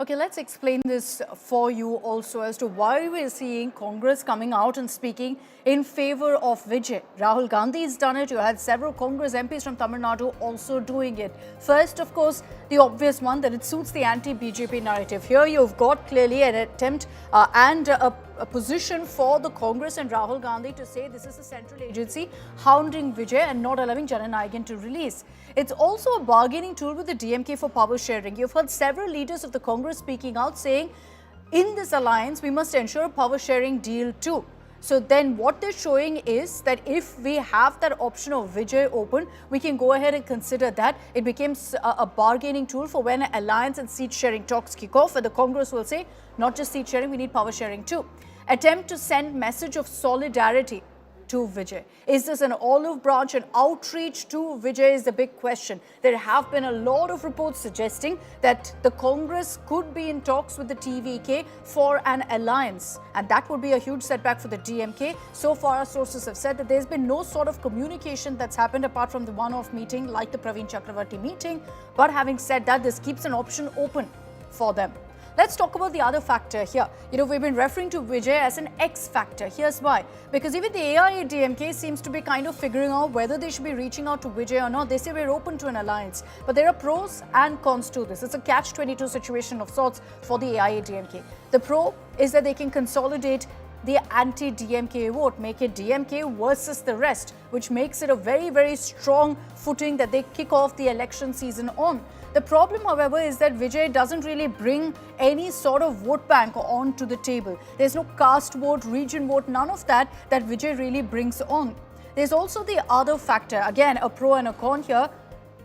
Okay, let's explain this for you also as to why we're seeing Congress coming out and speaking in favor of Vijay. Rahul Gandhi has done it. You had several Congress MPs from Tamil Nadu also doing it. First, of course, the obvious one that it suits the anti-BJP narrative. Here you've got clearly an attempt and a position for the Congress and Rahul Gandhi to say this is a central agency hounding Vijay and not allowing Jananayagan to release. It's also a bargaining tool with the DMK for power sharing. You've heard several leaders of the Congress speaking out saying, in this alliance, we must ensure a power sharing deal too. So then what they're showing is that if we have that option of Vijay open, we can go ahead and consider that. It becomes a bargaining tool for when alliance and seat sharing talks kick off, where the Congress will say, not just seat sharing, we need power sharing too. Attempt to send message of solidarity to Vijay. Is this an olive branch, an outreach to Vijay is the big question. There have been a lot of reports suggesting that the Congress could be in talks with the TVK for an alliance, and that would be a huge setback for the DMK. So far, our sources have said that there's been no sort of communication that's happened apart from the one-off meeting like the Praveen Chakravarti meeting. But having said that, this keeps an option open for them. Let's talk about the other factor here. We've been referring to Vijay as an X factor. Here's why. Because even the AIADMK seems to be kind of figuring out whether they should be reaching out to Vijay or not. They say we're open to an alliance. But there are pros and cons to this. It's a catch-22 situation of sorts for the AIADMK. The pro is that they can consolidate the anti-DMK vote, make it DMK versus the rest, which makes it a very, very strong footing that they kick off the election season on. The problem, however, is that Vijay doesn't really bring any sort of vote bank onto the table. There's no caste vote, region vote, none of that Vijay really brings on. There's also the other factor, again, a pro and a con here.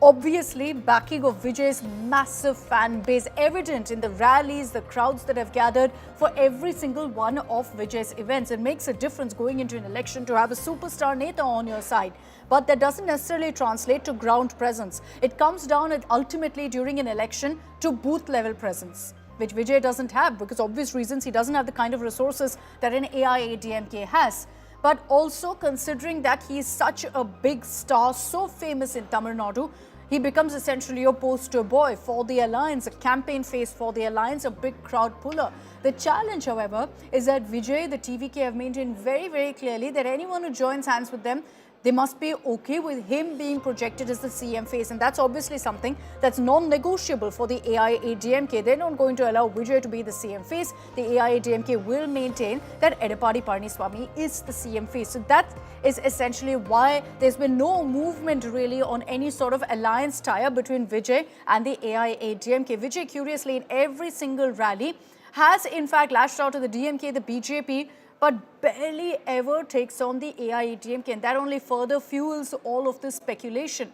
Obviously, backing of Vijay's massive fan base, evident in the rallies, the crowds that have gathered for every single one of Vijay's events. It makes a difference going into an election to have a superstar Neta on your side. But that doesn't necessarily translate to ground presence. It comes down ultimately during an election to booth level presence, which Vijay doesn't have because obvious reasons he doesn't have the kind of resources that an AIADMK has. But also considering that he is such a big star, so famous in Tamil Nadu, he becomes essentially a poster boy for the alliance, a campaign face for the alliance, a big crowd puller. The challenge, however, is that Vijay, the TVK, have maintained very, very clearly that anyone who joins hands with them, they must be okay with him being projected as the CM face. And that's obviously something that's non-negotiable for the AIADMK. They're not going to allow Vijay to be the CM face. The AIADMK will maintain that Edappadi Palaniswami is the CM face. So that is essentially why there's been no movement really on any sort of alliance tie-up between Vijay and the AIADMK. Vijay, curiously, in every single rally, has in fact lashed out to the DMK, the BJP, but barely ever takes on the AIADMK, and that only further fuels all of this speculation.